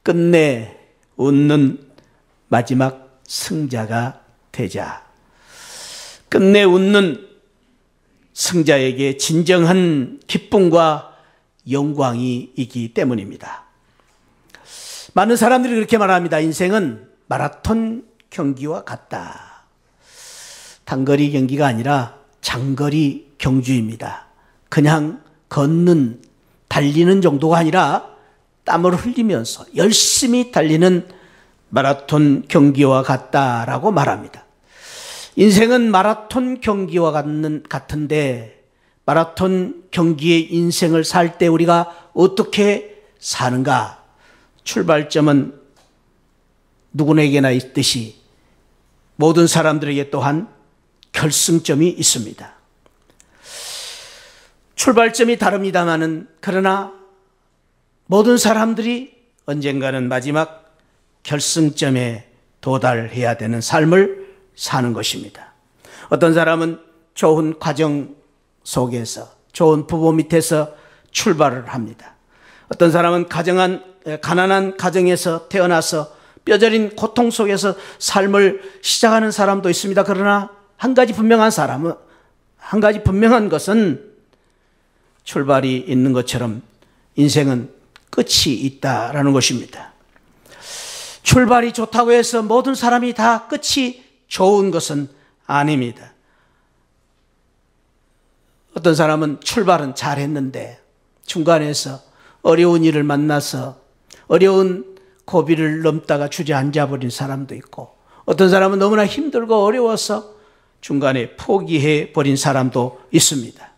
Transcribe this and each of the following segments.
끝내 웃는 마지막 승자가 되자. 끝내 웃는 승자에게 진정한 기쁨과 영광이 있기 때문입니다. 많은 사람들이 그렇게 말합니다. 인생은 마라톤 경기와 같다. 단거리 경기가 아니라 장거리 경주입니다. 그냥 걷는, 달리는 정도가 아니라 땀을 흘리면서 열심히 달리는 마라톤 경기와 같다라고 말합니다. 인생은 마라톤 경기와 같은데 마라톤 경기의 인생을 살 때 우리가 어떻게 사는가? 출발점은 누구에게나 있듯이 모든 사람들에게 또한 결승점이 있습니다. 출발점이 다릅니다마는 그러나 모든 사람들이 언젠가는 마지막 결승점에 도달해야 되는 삶을 사는 것입니다. 어떤 사람은 좋은 가정 속에서 좋은 부모 밑에서 출발을 합니다. 어떤 사람은 가난한 가정에서 태어나서 뼈저린 고통 속에서 삶을 시작하는 사람도 있습니다. 그러나 한 가지 분명한 것은 출발이 있는 것처럼 인생은 끝이 있다라는 것입니다. 출발이 좋다고 해서 모든 사람이 다 끝이 좋은 것은 아닙니다. 어떤 사람은 출발은 잘했는데 중간에서 어려운 일을 만나서 어려운 고비를 넘다가 주저앉아 버린 사람도 있고, 어떤 사람은 너무나 힘들고 어려워서 중간에 포기해 버린 사람도 있습니다.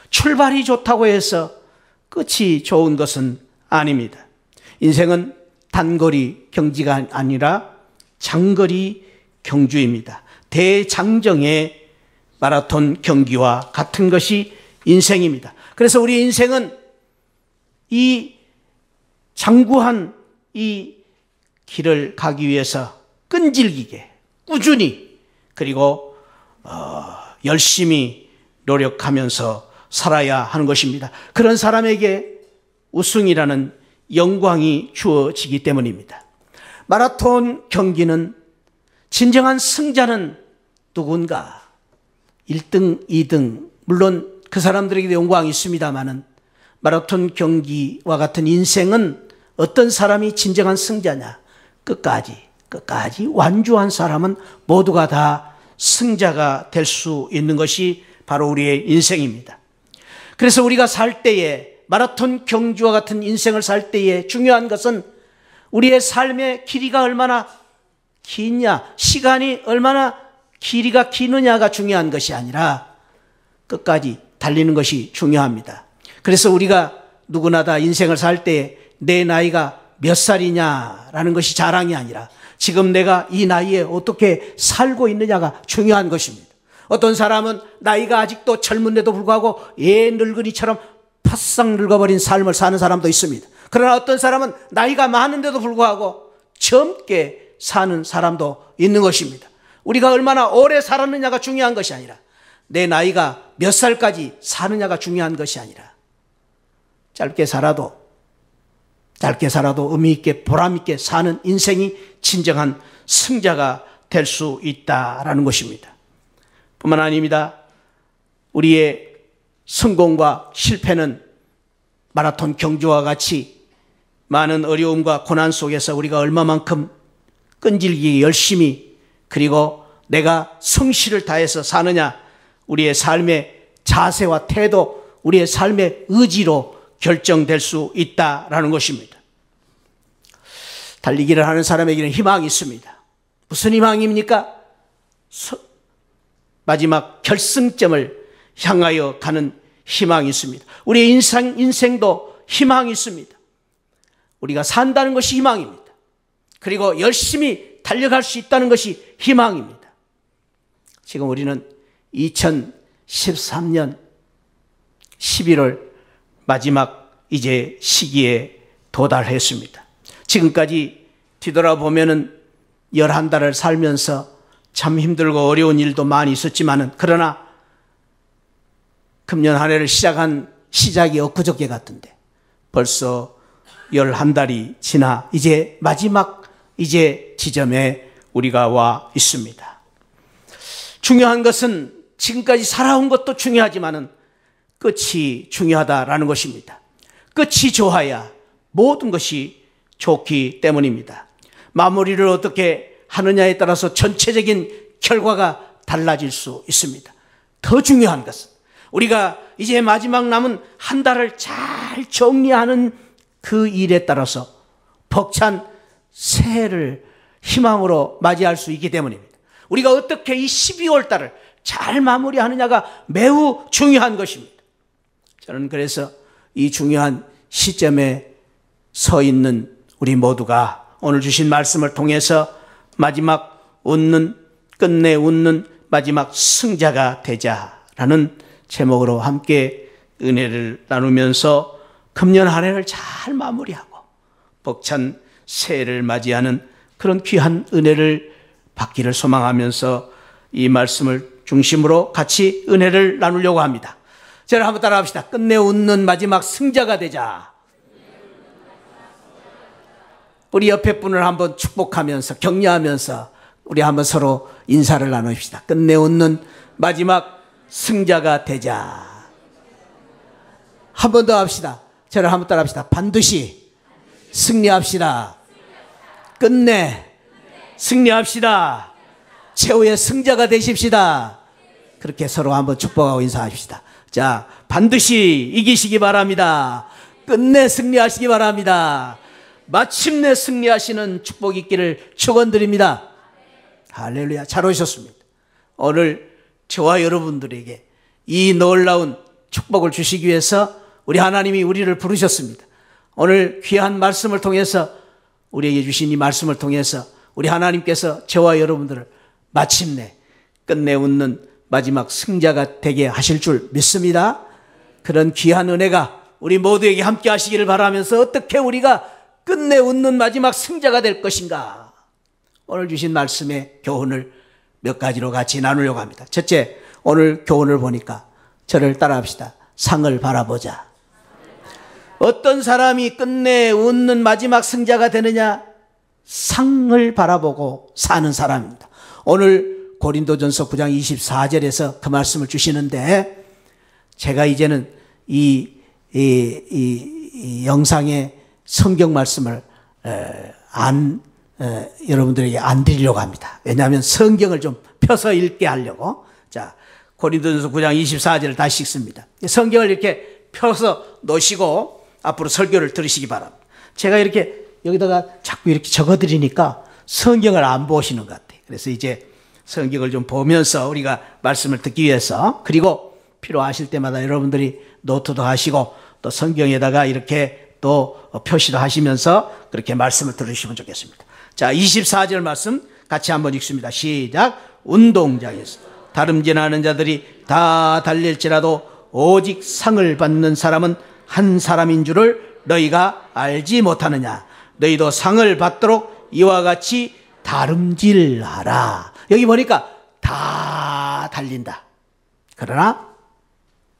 출발이 좋다고 해서 끝이 좋은 것은 아닙니다. 인생은 단거리 경기가 아니라 장거리 경주입니다. 대장정의 마라톤 경기와 같은 것이 인생입니다. 그래서 우리 인생은 이 장구한 이 길을 가기 위해서 끈질기게 꾸준히 그리고 열심히 노력하면서 살아야 하는 것입니다. 그런 사람에게 우승이라는 영광이 주어지기 때문입니다. 마라톤 경기는 진정한 승자는 누군가? 1등, 2등, 물론 그 사람들에게도 영광이 있습니다마는 마라톤 경기와 같은 인생은 어떤 사람이 진정한 승자냐? 끝까지 완주한 사람은 모두가 다 승자가 될 수 있는 것이 바로 우리의 인생입니다. 그래서 우리가 살 때에 마라톤 경주와 같은 인생을 살 때에 중요한 것은 우리의 삶의 길이가 얼마나 기냐, 시간이 얼마나 길이가 기느냐가 중요한 것이 아니라 끝까지 달리는 것이 중요합니다. 그래서 우리가 누구나 다 인생을 살 때 내 나이가 몇 살이냐라는 것이 자랑이 아니라 지금 내가 이 나이에 어떻게 살고 있느냐가 중요한 것입니다. 어떤 사람은 나이가 아직도 젊은데도 불구하고 늙은이처럼 바싹 늙어버린 삶을 사는 사람도 있습니다. 그러나 어떤 사람은 나이가 많은데도 불구하고 젊게 사는 사람도 있는 것입니다. 우리가 얼마나 오래 살았느냐가 중요한 것이 아니라 내 나이가 몇 살까지 사느냐가 중요한 것이 아니라 짧게 살아도 의미 있게 보람 있게 사는 인생이 진정한 승자가 될 수 있다라는 것입니다. 뿐만 아닙니다. 우리의 성공과 실패는 마라톤 경주와 같이 많은 어려움과 고난 속에서 우리가 얼마만큼 끈질기게 열심히 그리고 내가 성실을 다해서 사느냐, 우리의 삶의 자세와 태도, 우리의 삶의 의지로 결정될 수 있다라는 것입니다. 달리기를 하는 사람에게는 희망이 있습니다. 무슨 희망입니까? 마지막 결승점을 향하여 가는 희망이 있습니다. 우리의 인생도 희망이 있습니다. 우리가 산다는 것이 희망입니다. 그리고 열심히 달려갈 수 있다는 것이 희망입니다. 지금 우리는 2013년 11월 마지막 이제 시기에 도달했습니다. 지금까지 뒤돌아보면은 11달을 살면서 참 힘들고 어려운 일도 많이 있었지만은 그러나 금년 한 해를 시작한 시작이 엊그저께 같은데 벌써 11달이 지나 이제 마지막 지점에 우리가 와 있습니다. 중요한 것은 지금까지 살아온 것도 중요하지만은 끝이 중요하다라는 것입니다. 끝이 좋아야 모든 것이 좋기 때문입니다. 마무리를 어떻게 하느냐에 따라서 전체적인 결과가 달라질 수 있습니다. 더 중요한 것은 우리가 이제 마지막 남은 한 달을 잘 정리하는 그 일에 따라서 벅찬 새해를 희망으로 맞이할 수 있기 때문입니다. 우리가 어떻게 이 12월 달을 잘 마무리하느냐가 매우 중요한 것입니다. 저는 그래서 이 중요한 시점에 서 있는 우리 모두가 오늘 주신 말씀을 통해서 마지막 끝내 웃는 마지막 승자가 되자라는 제목으로 함께 은혜를 나누면서 금년 한 해를 잘 마무리하고 벅찬 새해를 맞이하는 그런 귀한 은혜를 받기를 소망하면서 이 말씀을 중심으로 같이 은혜를 나누려고 합니다. 저를 한번 따라합시다. 끝내 웃는 마지막 승자가 되자. 우리 옆에 분을 한번 축복하면서 격려하면서 우리 한번 서로 인사를 나눕시다. 끝내 웃는 마지막 승자가 되자. 한 번 더 합시다. 저를 한번 따라합시다. 반드시 승리합시다. 끝내 승리합시다. 최후의 승자가 되십시다. 그렇게 서로 한번 축복하고 인사합시다. 자, 반드시 이기시기 바랍니다. 끝내 승리하시기 바랍니다. 마침내 승리하시는 축복이 있기를 축원드립니다. 할렐루야. 잘 오셨습니다. 오늘 저와 여러분들에게 이 놀라운 축복을 주시기 위해서 우리 하나님이 우리를 부르셨습니다. 오늘 귀한 말씀을 통해서 우리에게 주신 이 말씀을 통해서 우리 하나님께서 저와 여러분들을 마침내 끝내 웃는 마지막 승자가 되게 하실 줄 믿습니다. 그런 귀한 은혜가 우리 모두에게 함께 하시기를 바라면서 어떻게 우리가 끝내 웃는 마지막 승자가 될 것인가, 오늘 주신 말씀의 교훈을 몇 가지로 같이 나누려고 합니다. 첫째, 오늘 교훈을 보니까 저를 따라합시다. 상을 바라보자. 어떤 사람이 끝내 웃는 마지막 승자가 되느냐? 상을 바라보고 사는 사람입니다. 오늘 고린도전서 9장 24절에서 그 말씀을 주시는데, 제가 이제는 이 영상의 성경 말씀을 여러분들에게 안 드리려고 합니다. 왜냐하면 성경을 좀 펴서 읽게 하려고. 자, 고린도전서 9장 24절을 다시 읽습니다. 성경을 이렇게 펴서 놓으시고 앞으로 설교를 들으시기 바랍니다. 제가 이렇게 여기다가 자꾸 이렇게 적어드리니까 성경을 안 보시는 것 같아요. 그래서 이제 성경을 좀 보면서 우리가 말씀을 듣기 위해서, 그리고 필요하실 때마다 여러분들이 노트도 하시고 또 성경에다가 이렇게 또 표시도 하시면서 그렇게 말씀을 들으시면 좋겠습니다. 자, 24절 말씀 같이 한번 읽습니다. 시작. 운동장에서 다름질하는 자들이 다 달릴지라도 오직 상을 받는 사람은 한 사람인 줄을 너희가 알지 못하느냐. 너희도 상을 받도록 이와 같이 다름질하라. 여기 보니까 다 달린다. 그러나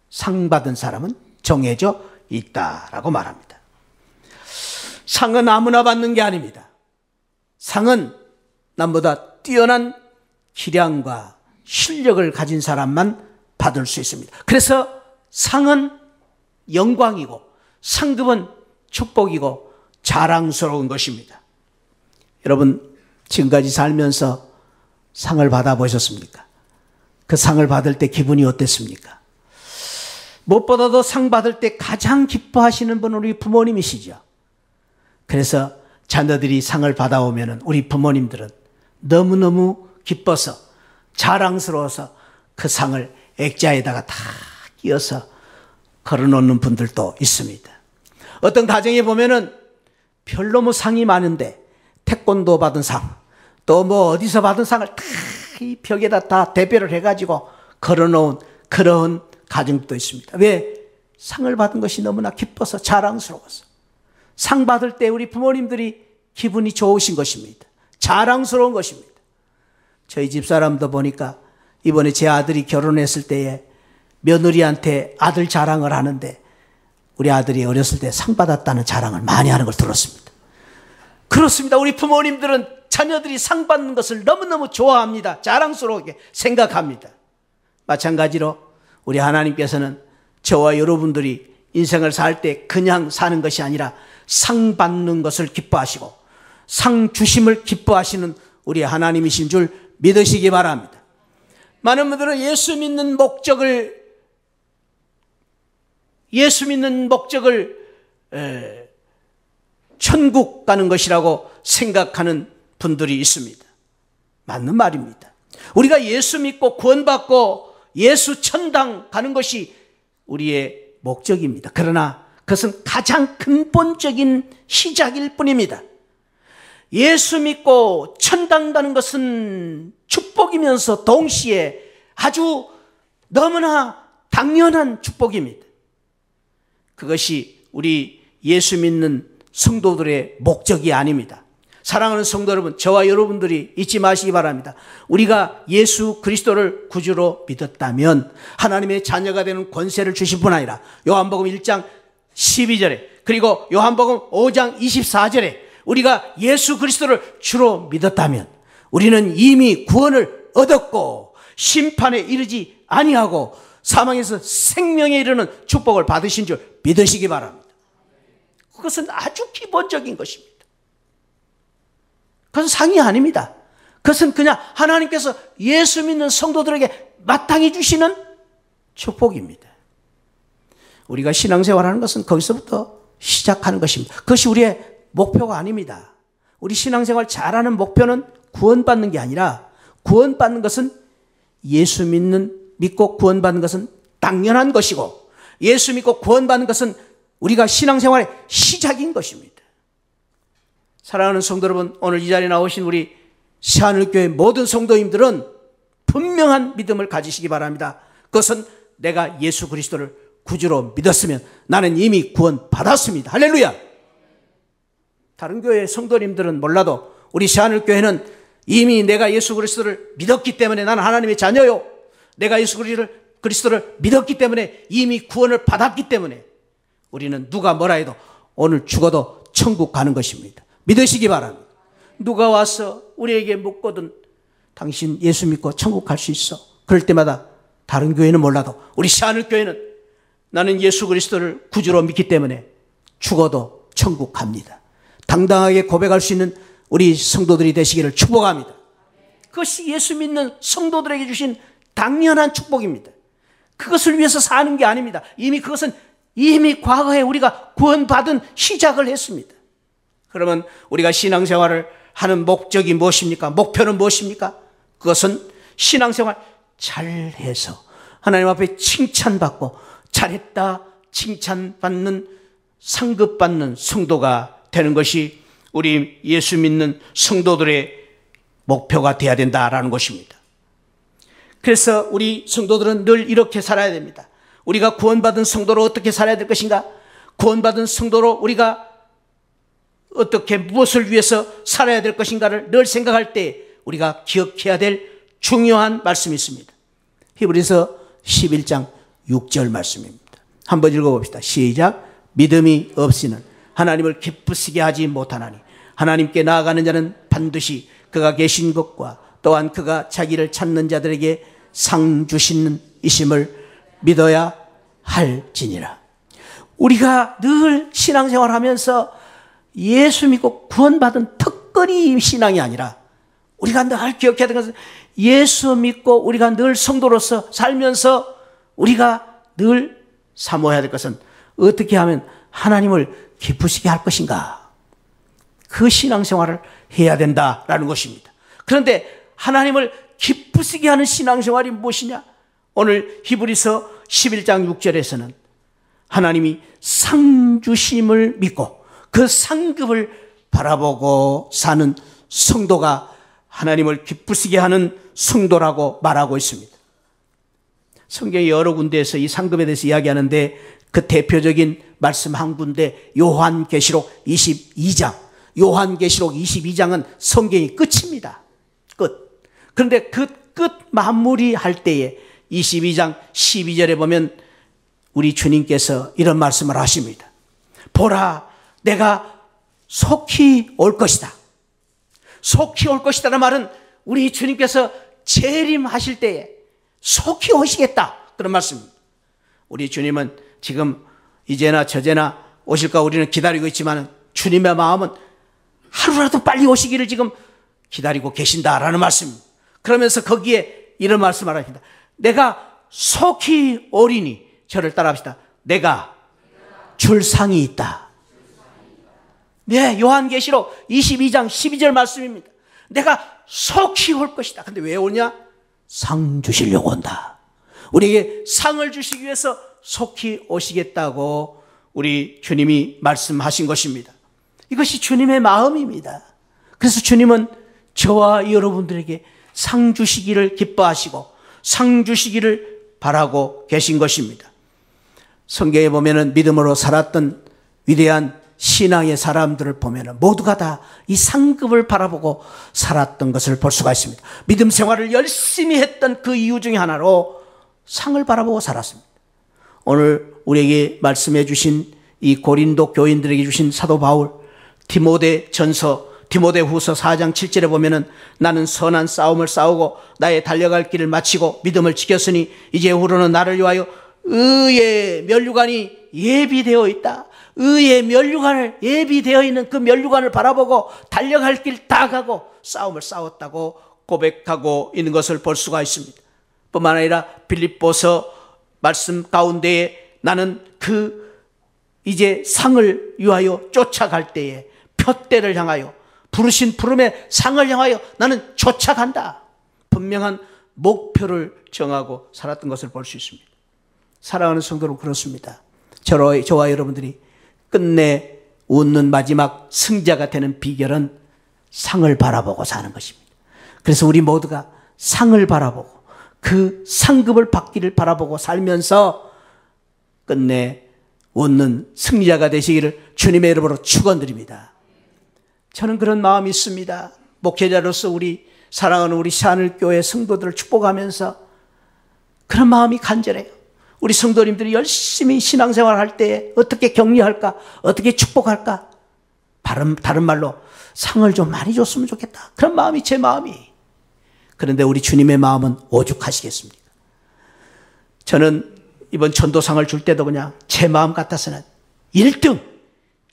상 받은 사람은 정해져 있다라고 말합니다. 상은 아무나 받는 게 아닙니다. 상은 남보다 뛰어난 기량과 실력을 가진 사람만 받을 수 있습니다. 그래서 상은 영광이고 상급은 축복이고 자랑스러운 것입니다. 여러분, 지금까지 살면서 상을 받아보셨습니까? 그 상을 받을 때 기분이 어땠습니까? 무엇보다도 상 받을 때 가장 기뻐하시는 분은 우리 부모님이시죠. 그래서 자녀들이 상을 받아오면 우리 부모님들은 너무너무 기뻐서 자랑스러워서 그 상을 액자에다가 다 끼워서 걸어놓는 분들도 있습니다. 어떤 가정에 보면은 별로 뭐 상이 많은데 태권도 받은 상, 또 뭐 어디서 받은 상을 다 이 벽에다 다 대별을 해가지고 걸어놓은 그런 가정도 있습니다. 왜? 상을 받은 것이 너무나 기뻐서 자랑스러워서. 상 받을 때 우리 부모님들이 기분이 좋으신 것입니다. 자랑스러운 것입니다. 저희 집사람도 보니까 이번에 제 아들이 결혼했을 때에 며느리한테 아들 자랑을 하는데 우리 아들이 어렸을 때 상 받았다는 자랑을 많이 하는 걸 들었습니다. 그렇습니다. 우리 부모님들은 자녀들이 상 받는 것을 너무너무 좋아합니다. 자랑스럽게 생각합니다. 마찬가지로 우리 하나님께서는 저와 여러분들이 인생을 살 때 그냥 사는 것이 아니라 상 받는 것을 기뻐하시고 상 주심을 기뻐하시는 우리 하나님이신 줄 믿으시기 바랍니다. 많은 분들은 예수 믿는 목적을 천국 가는 것이라고 생각하는 분들이 있습니다. 맞는 말입니다. 우리가 예수 믿고 구원받고 예수 천당 가는 것이 우리의 목적입니다. 그러나 그것은 가장 근본적인 시작일 뿐입니다. 예수 믿고 천당 가는 것은 축복이면서 동시에 아주 너무나 당연한 축복입니다. 그것이 우리 예수 믿는 성도들의 목적이 아닙니다. 사랑하는 성도 여러분, 저와 여러분들이 잊지 마시기 바랍니다. 우리가 예수 그리스도를 구주로 믿었다면 하나님의 자녀가 되는 권세를 주신 뿐 아니라 요한복음 1장 12절에 그리고 요한복음 5장 24절에 우리가 예수 그리스도를 주로 믿었다면 우리는 이미 구원을 얻었고 심판에 이르지 아니하고 사망에서 생명에 이르는 축복을 받으신 줄 믿으시기 바랍니다. 그것은 아주 기본적인 것입니다. 그것은 상이 아닙니다. 그것은 그냥 하나님께서 예수 믿는 성도들에게 마땅히 주시는 축복입니다. 우리가 신앙생활하는 것은 거기서부터 시작하는 것입니다. 그것이 우리의 목표가 아닙니다. 우리 신앙생활 잘하는 목표는 구원받는 게 아니라 구원받는 것은 예수 믿고 구원받는 것은 당연한 것이고 예수 믿고 구원받는 것은 우리가 신앙생활의 시작인 것입니다. 사랑하는 성도 여러분, 오늘 이 자리에 나오신 우리 새하늘교회 모든 성도님들은 분명한 믿음을 가지시기 바랍니다. 그것은 내가 예수 그리스도를 구주로 믿었으면 나는 이미 구원 받았습니다. 할렐루야. 다른 교회 성도님들은 몰라도 우리 새하늘교회는 이미 내가 예수 그리스도를 믿었기 때문에 나는 하나님의 자녀요, 내가 예수 그리스도를 믿었기 때문에 이미 구원을 받았기 때문에 우리는 누가 뭐라 해도 오늘 죽어도 천국 가는 것입니다. 믿으시기 바랍니다. 누가 와서 우리에게 묻거든 당신 예수 믿고 천국 갈 수 있어? 그럴 때마다 다른 교회는 몰라도 우리 새하늘교회는 나는 예수 그리스도를 구주로 믿기 때문에 죽어도 천국 갑니다. 당당하게 고백할 수 있는 우리 성도들이 되시기를 축복합니다. 그것이 예수 믿는 성도들에게 주신 당연한 축복입니다. 그것을 위해서 사는 게 아닙니다. 그것은 이미 과거에 우리가 구원받은 시작을 했습니다. 그러면 우리가 신앙생활을 하는 목적이 무엇입니까? 목표는 무엇입니까? 그것은 신앙생활 잘해서 하나님 앞에 칭찬받고 잘했다 칭찬받는 상급받는 성도가 되는 것이 우리 예수 믿는 성도들의 목표가 되어야 된다라는 것입니다. 그래서 우리 성도들은 늘 이렇게 살아야 됩니다. 우리가 구원받은 성도로 어떻게 살아야 될 것인가? 구원받은 성도로 우리가 어떻게 무엇을 위해서 살아야 될 것인가를 늘 생각할 때 우리가 기억해야 될 중요한 말씀이 있습니다. 히브리서 11장 6절 말씀입니다. 한번 읽어봅시다. 시작. 믿음이 없이는 하나님을 기쁘시게 하지 못하나니 하나님께 나아가는 자는 반드시 그가 계신 것과 또한 그가 자기를 찾는 자들에게 상 주시는 이심을 믿어야 할지니라. 우리가 늘 신앙생활하면서 예수 믿고 구원받은 턱걸이 신앙이 아니라 우리가 늘 기억해야 되는 것은 예수 믿고 우리가 늘 성도로서 살면서 우리가 늘 사모해야 될 것은 어떻게 하면 하나님을 기쁘시게 할 것인가? 그 신앙생활을 해야 된다라는 것입니다. 그런데 하나님을 기쁘시게 하는 신앙생활이 무엇이냐? 오늘 히브리서 11장 6절에서는 하나님이 상 주심을 믿고 그 상급을 바라보고 사는 성도가 하나님을 기쁘시게 하는 성도라고 말하고 있습니다. 성경의 여러 군데에서 이 상급에 대해서 이야기하는데 그 대표적인 말씀 한 군데 요한계시록 22장. 요한계시록 22장은 성경이 끝입니다. 끝. 그런데 그 끝 마무리할 때에 22장 12절에 보면 우리 주님께서 이런 말씀을 하십니다. 보라, 내가 속히 올 것이다. 속히 올 것이다라는 말은 우리 주님께서 재림하실 때에 속히 오시겠다, 그런 말씀입니다. 우리 주님은 지금 이제나 저제나 오실까 우리는 기다리고 있지만 주님의 마음은 하루라도 빨리 오시기를 지금 기다리고 계신다라는 말씀입니다. 그러면서 거기에 이런 말씀을 하십니다. 내가 속히 오리니 저를 따라합시다. 내가 줄 상이 있다. 네, 요한계시록 22장 12절 말씀입니다. 내가 속히 올 것이다. 근데 왜 오냐? 상 주시려고 온다. 우리에게 상을 주시기 위해서 속히 오시겠다고 우리 주님이 말씀하신 것입니다. 이것이 주님의 마음입니다. 그래서 주님은 저와 여러분들에게 상 주시기를 기뻐하시고 상 주시기를 바라고 계신 것입니다. 성경에 보면은 믿음으로 살았던 위대한 신앙의 사람들을 보면은 모두가 다 이 상급을 바라보고 살았던 것을 볼 수가 있습니다. 믿음 생활을 열심히 했던 그 이유 중에 하나로 상을 바라보고 살았습니다. 오늘 우리에게 말씀해 주신 이 고린도 교인들에게 주신 사도 바울, 디모데후서 4장 7절에 보면은 나는 선한 싸움을 싸우고 나의 달려갈 길을 마치고 믿음을 지켰으니 이제후로는 나를 위하여 의의 면류관이 예비되어 있다. 의의 면류관을 예비되어 있는 그 면류관을 바라보고 달려갈 길 다 가고 싸움을 싸웠다고 고백하고 있는 것을 볼 수가 있습니다. 뿐만 아니라 빌립보서 말씀 가운데에 나는 그 이제 상을 위하여 쫓아갈 때에 표대를 향하여 부르신 부름의 상을 향하여 나는 쫓아간다. 분명한 목표를 정하고 살았던 것을 볼 수 있습니다. 사랑하는 성도는 그렇습니다. 저와 여러분들이 끝내 웃는 마지막 승자가 되는 비결은 상을 바라보고 사는 것입니다. 그래서 우리 모두가 상을 바라보고 그 상급을 받기를 바라보고 살면서 끝내 웃는 승리자가 되시기를 주님의 이름으로 축원드립니다. 저는 그런 마음이 있습니다. 목회자로서 우리 사랑하는 우리 새하늘교회 성도들을 축복하면서 그런 마음이 간절해요. 우리 성도님들이 열심히 신앙생활 할 때 어떻게 격려할까? 어떻게 축복할까? 다른 말로 상을 좀 많이 줬으면 좋겠다. 그런 마음이 제 마음이. 그런데 우리 주님의 마음은 오죽하시겠습니까? 저는 이번 전도상을 줄 때도 그냥 제 마음 같아서는 1등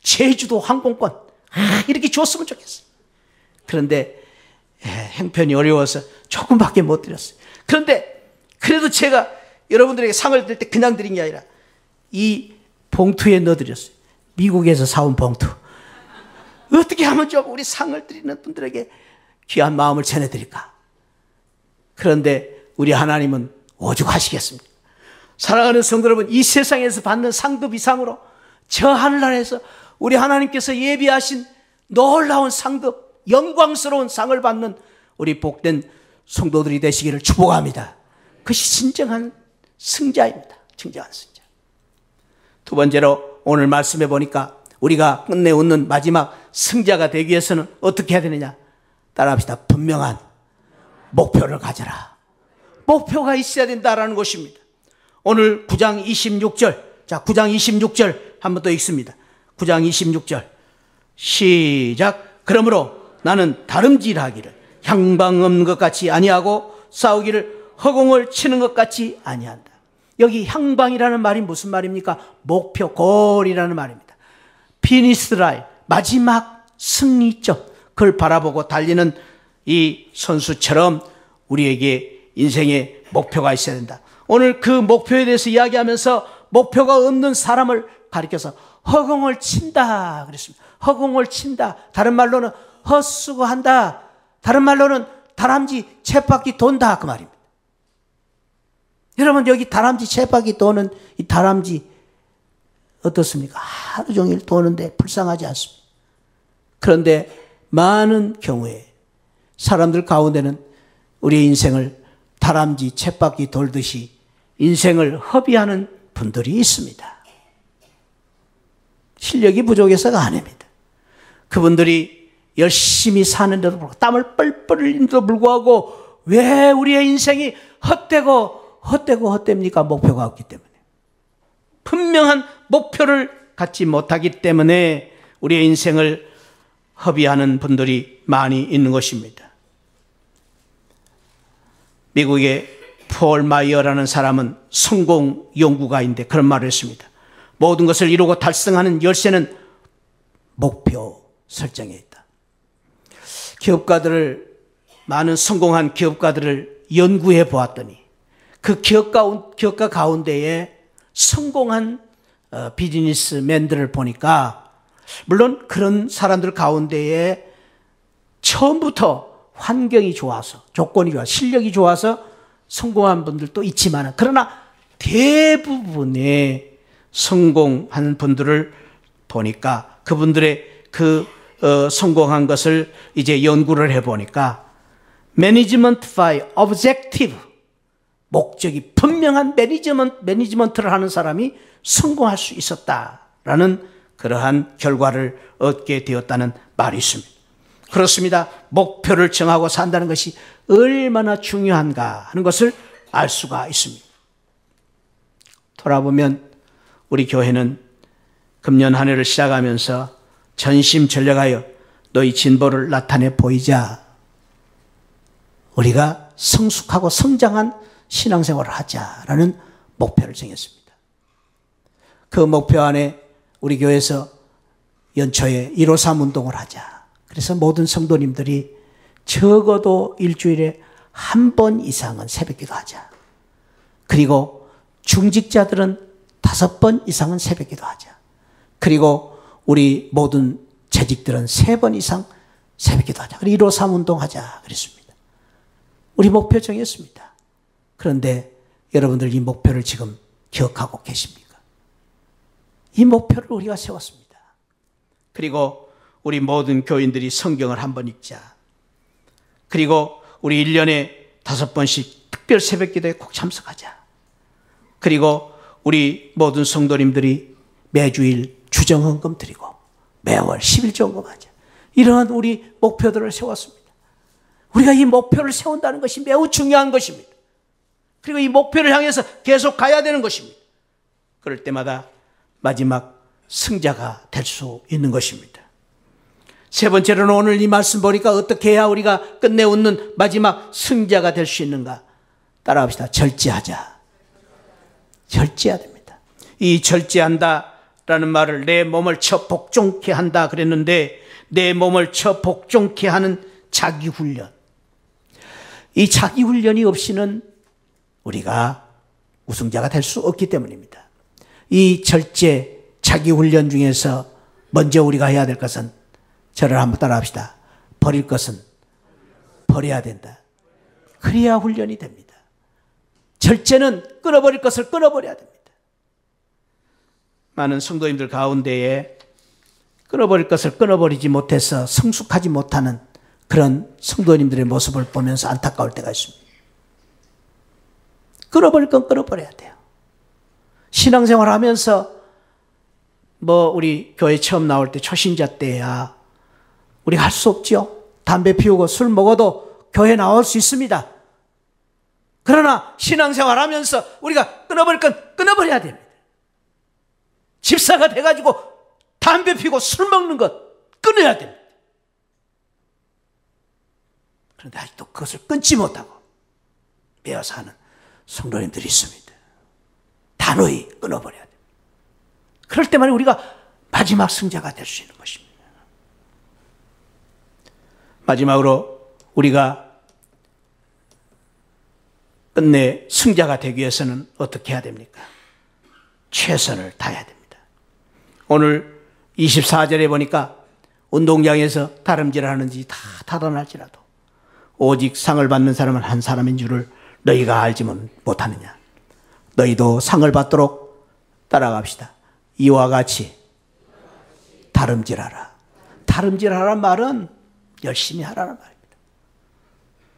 제주도 항공권 이렇게 줬으면 좋겠어요. 그런데 형편이 어려워서 조금밖에 못 드렸어요. 그런데 그래도 제가 여러분들에게 상을 드릴 때 그냥 드린 게 아니라 이 봉투에 넣어드렸어요. 미국에서 사온 봉투. 어떻게 하면 좀 우리 상을 드리는 분들에게 귀한 마음을 전해드릴까? 그런데 우리 하나님은 오죽하시겠습니까? 사랑하는 성도 여러분, 이 세상에서 받는 상급 이상으로 저 하늘나라에서 우리 하나님께서 예비하신 놀라운 상급, 영광스러운 상을 받는 우리 복된 성도들이 되시기를 축복합니다. 그것이 진정한 승자입니다. 진정한 승자. 두 번째로 오늘 말씀해 보니까 우리가 끝내 웃는 마지막 승자가 되기 위해서는 어떻게 해야 되느냐? 따라합시다. 분명한 목표를 가져라. 목표가 있어야 된다라는 것입니다. 오늘 9장 26절. 자, 9장 26절 한번 더 읽습니다. 9장 26절. 시작. 그러므로 나는 다름질하기를 향방 없는 것 같이 아니하고 싸우기를 허공을 치는 것 같이 아니한다. 여기 향방이라는 말이 무슨 말입니까? 목표, 골이라는 말입니다. 피니스 라인, 마지막 승리점, 그걸 바라보고 달리는 이 선수처럼 우리에게 인생의 목표가 있어야 된다. 오늘 그 목표에 대해서 이야기하면서 목표가 없는 사람을 가리켜서 허공을 친다 그랬습니다. 허공을 친다. 다른 말로는 헛수고한다. 다른 말로는 다람쥐 쳇바퀴 돈다 그 말입니다. 여러분 여기 다람쥐 쳇바퀴 도는 이 다람쥐 어떻습니까? 하루 종일 도는데 불쌍하지 않습니다. 그런데 많은 경우에 사람들 가운데는 우리의 인생을 다람쥐 쳇바퀴 돌듯이 인생을 허비하는 분들이 있습니다. 실력이 부족해서가 아닙니다. 그분들이 열심히 사는데도 불구하고 땀을 뻘뻘 흘리는데도 불구하고 왜 우리의 인생이 헛되고 헛됩니까? 목표가 없기 때문에. 분명한 목표를 갖지 못하기 때문에 우리의 인생을 허비하는 분들이 많이 있는 것입니다. 미국의 폴 마이어라는 사람은 성공 연구가인데 그런 말을 했습니다. 모든 것을 이루고 달성하는 열쇠는 목표 설정에 있다. 많은 성공한 기업가들을 연구해 보았더니 그 기업가 가운데에 성공한 비즈니스맨들을 보니까, 물론 그런 사람들 가운데에 처음부터 환경이 좋아서, 조건이 좋아서, 실력이 좋아서 성공한 분들도 있지만, 그러나 대부분의 성공한 분들을 보니까 그분들의 성공한 것을 이제 연구를 해보니까 매니지먼트 바이 오브젝티브, 목적이 분명한 매니지먼트를 하는 사람이 성공할 수 있었다라는 그러한 결과를 얻게 되었다는 말이 있습니다. 그렇습니다. 목표를 정하고 산다는 것이 얼마나 중요한가 하는 것을 알 수가 있습니다. 돌아보면 우리 교회는 금년 한 해를 시작하면서 전심전력하여 너희 진보를 나타내 보이자, 우리가 성숙하고 성장한 신앙생활을 하자라는 목표를 정했습니다. 그 목표 안에 우리 교회에서 연초에 153 운동을 하자. 그래서 모든 성도님들이 적어도 일주일에 한 번 이상은 새벽기도 하자. 그리고 중직자들은 5번 이상은 새벽기도 하자. 그리고 우리 모든 재직들은 3번 이상 새벽기도 하자. 그리고 153 운동하자 그랬습니다. 우리 목표 정했습니다. 그런데 여러분들 이 목표를 지금 기억하고 계십니까? 이 목표를 우리가 세웠습니다. 그리고 우리 모든 교인들이 성경을 한 번 읽자. 그리고 우리 1년에 5번씩 특별 새벽기도에 꼭 참석하자. 그리고 우리 모든 성도님들이 매주일 주정헌금 드리고 매월 11조헌금 하자. 이러한 우리 목표들을 세웠습니다. 우리가 이 목표를 세운다는 것이 매우 중요한 것입니다. 그리고 이 목표를 향해서 계속 가야 되는 것입니다. 그럴 때마다 마지막 승자가 될 수 있는 것입니다. 세 번째로는 오늘 이 말씀 보니까 어떻게 해야 우리가 끝내 웃는 마지막 승자가 될 수 있는가? 따라합시다. 절제하자. 절제해야 됩니다. 이 절제한다라는 말을 내 몸을 쳐 복종케 한다 그랬는데, 내 몸을 쳐 복종케 하는 자기훈련. 이 자기훈련이 없이는 우리가 우승자가 될 수 없기 때문입니다. 이 절제, 자기훈련 중에서 먼저 우리가 해야 될 것은, 저를 한번 따라합시다. 버릴 것은 버려야 된다. 그래야 훈련이 됩니다. 절제는 끊어버릴 것을 끊어버려야 됩니다. 많은 성도님들 가운데에 끊어버릴 것을 끊어버리지 못해서 성숙하지 못하는 그런 성도님들의 모습을 보면서 안타까울 때가 있습니다. 끊어버릴 건 끊어버려야 돼요. 신앙생활 하면서 우리 교회 처음 나올 때 초신자 때야 우리가 할 수 없죠. 담배 피우고 술 먹어도 교회 나올 수 있습니다. 그러나 신앙생활 하면서 우리가 끊어버릴 건 끊어버려야 됩니다. 집사가 돼가지고 담배 피우고 술 먹는 것 끊어야 됩니다. 그런데 아직도 그것을 끊지 못하고 매어서 하는 성도님들이 있습니다. 단호히 끊어버려야 됩니다. 그럴 때만 우리가 마지막 승자가 될 수 있는 것입니다. 마지막으로 우리가 끝내 승자가 되기 위해서는 어떻게 해야 됩니까? 최선을 다해야 됩니다. 오늘 24절에 보니까 운동장에서 다름질을 하는지 다 타단할지라도 오직 상을 받는 사람은 한 사람인 줄을 너희가 알지 못하느냐. 너희도 상을 받도록 따라갑시다. 이와 같이 다름질하라. 다름질하라는 말은 열심히 하라는 말입니다.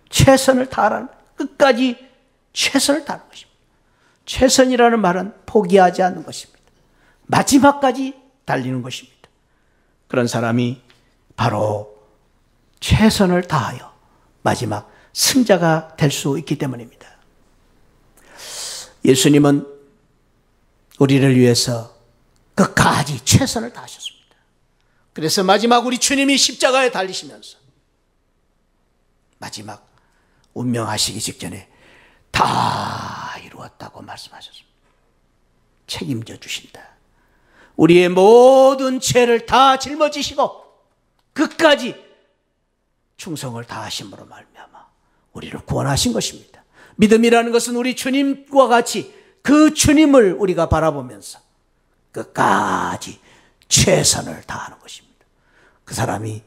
최선을 다하라는 말. 끝까지 최선을 다하는 것입니다. 최선이라는 말은 포기하지 않는 것입니다. 마지막까지 달리는 것입니다. 그런 사람이 바로 최선을 다하여 마지막 승자가 될 수 있기 때문입니다. 예수님은 우리를 위해서 끝까지 최선을 다하셨습니다. 그래서 마지막 우리 주님이 십자가에 달리시면서 마지막 운명하시기 직전에 다 이루었다고 말씀하셨습니다. 책임져 주신다. 우리의 모든 죄를 다 짊어지시고 끝까지 충성을 다하심으로 말미암아 우리를 구원하신 것입니다. 믿음이라는 것은 우리 주님과 같이 그 주님을 우리가 바라보면서 끝까지 최선을 다하는 것입니다. 그 사람이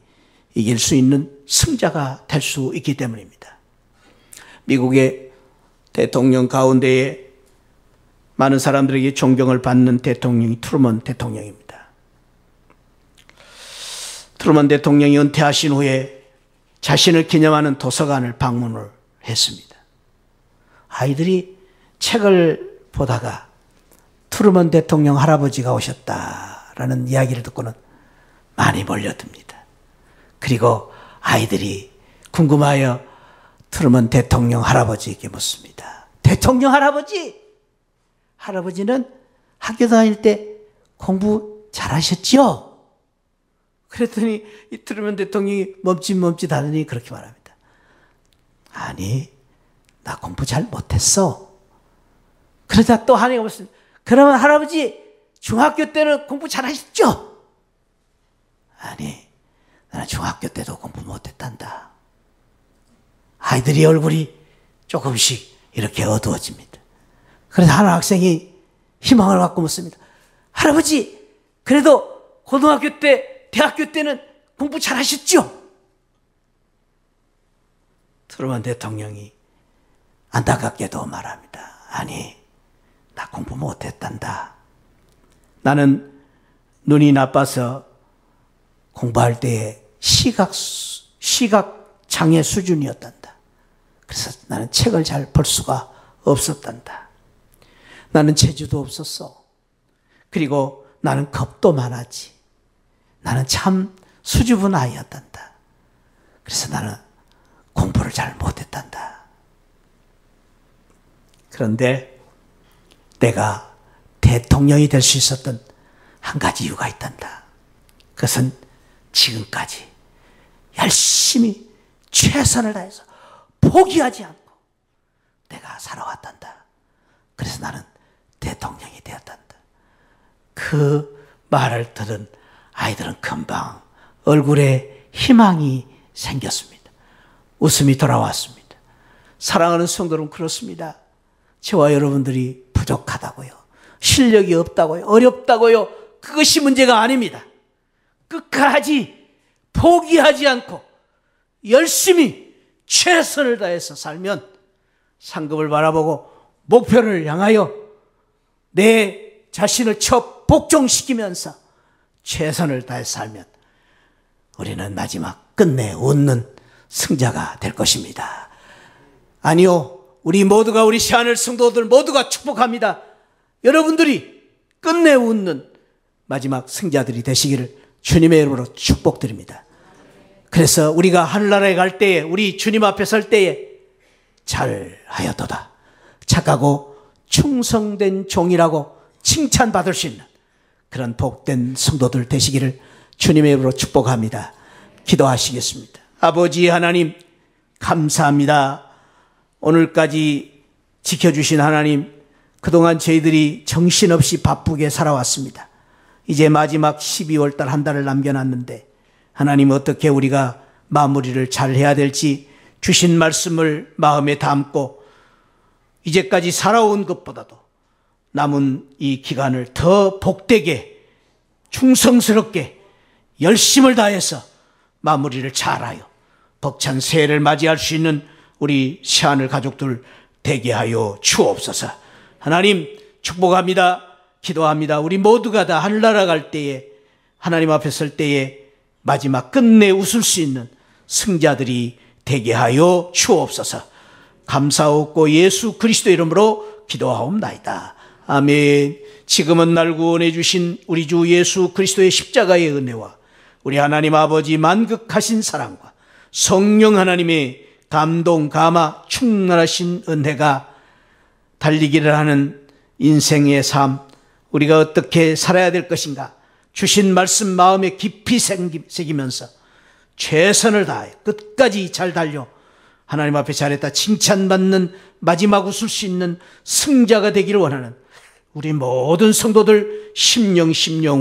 이길 수 있는 승자가 될 수 있기 때문입니다. 미국의 대통령 가운데에 많은 사람들에게 존경을 받는 대통령이 트루먼 대통령입니다. 트루먼 대통령이 은퇴하신 후에 자신을 기념하는 도서관을 방문을 했습니다. 아이들이 책을 보다가 트루먼 대통령 할아버지가 오셨다라는 이야기를 듣고는 많이 몰려듭니다. 그리고 아이들이 궁금하여 트루먼 대통령 할아버지에게 묻습니다. 대통령 할아버지! 할아버지는 학교 다닐 때 공부 잘하셨죠? 그랬더니 이 트루먼 대통령이 멈칫멈칫 하더니 그렇게 말합니다. 아니, 나 공부 잘 못했어. 그러자 또 하나가 묻습니다. 그러면 할아버지 중학교 때는 공부 잘하셨죠? 아니, 나는 중학교 때도 공부 못했단다. 아이들이 얼굴이 조금씩 이렇게 어두워집니다. 그래서 한 학생이 희망을 갖고 묻습니다. 할아버지, 그래도 고등학교 때, 대학교 때는 공부 잘하셨죠? 트루먼 대통령이 안타깝게도 말합니다. 아니, 나 공부 못했단다. 나는 눈이 나빠서 공부할 때에 시각 장애 수준이었단다. 그래서 나는 책을 잘 볼 수가 없었단다. 나는 재주도 없었어. 그리고 나는 겁도 많았지. 나는 참 수줍은 아이였단다. 그래서 나는 공부를 잘 못했단다. 그런데 내가 대통령이 될 수 있었던 한 가지 이유가 있단다. 그것은 지금까지 열심히 최선을 다해서 포기하지 않고 내가 살아왔단다. 그래서 나는 대통령이 되었단다. 그 말을 들은 아이들은 금방 얼굴에 희망이 생겼습니다. 웃음이 돌아왔습니다. 사랑하는 성도는 그렇습니다. 저와 여러분들이 부족하다고요. 실력이 없다고요. 어렵다고요. 그것이 문제가 아닙니다. 끝까지 포기하지 않고 열심히 최선을 다해서 살면 상급을 바라보고 목표를 향하여 내 자신을 복종시키면서 최선을 다해서 살면 우리는 마지막 끝내 웃는 승자가 될 것입니다. 아니요, 우리 모두가, 우리 시하늘 성도들 모두가 축복합니다. 여러분들이 끝내 웃는 마지막 승자들이 되시기를 주님의 이름으로 축복드립니다. 그래서 우리가 하늘나라에 갈 때에, 우리 주님 앞에 설 때에 잘하였도다, 착하고 충성된 종이라고 칭찬받을 수 있는 그런 복된 성도들 되시기를 주님의 이름으로 축복합니다. 기도하시겠습니다. 아버지 하나님, 감사합니다. 오늘까지 지켜주신 하나님, 그동안 저희들이 정신없이 바쁘게 살아왔습니다. 이제 마지막 12월 달 한 달을 남겨놨는데 하나님, 어떻게 우리가 마무리를 잘 해야 될지 주신 말씀을 마음에 담고 이제까지 살아온 것보다도 남은 이 기간을 더 복되게 충성스럽게 열심을 다해서 마무리를 잘하여 벅찬 새해를 맞이할 수 있는 우리 시하늘 가족들 되게 하여 주옵소서. 하나님 축복합니다. 기도합니다. 우리 모두가 다 하늘나라 갈 때에, 하나님 앞에 설 때에 마지막 끝내 웃을 수 있는 승자들이 되게 하여 주옵소서. 감사하옵고 예수 그리스도 이름으로 기도하옵나이다. 아멘. 지금은 날 구원해 주신 우리 주 예수 그리스도의 십자가의 은혜와 우리 하나님 아버지 만극하신 사랑과 성령 하나님의 감동, 감화, 충만하신 은혜가 달리기를 하는 인생의 삶, 우리가 어떻게 살아야 될 것인가 주신 말씀 마음에 깊이 새기면서 최선을 다해 끝까지 잘 달려 하나님 앞에 잘했다 칭찬받는 마지막 웃을 수 있는 승자가 되기를 원하는 우리 모든 성도들 심령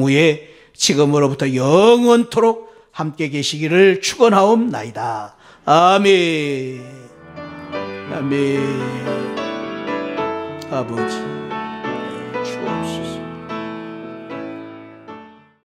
후에 지금으로부터 영원토록 함께 계시기를 축원하옵나이다. 아멘. 아멘. 아버지 주옵소서.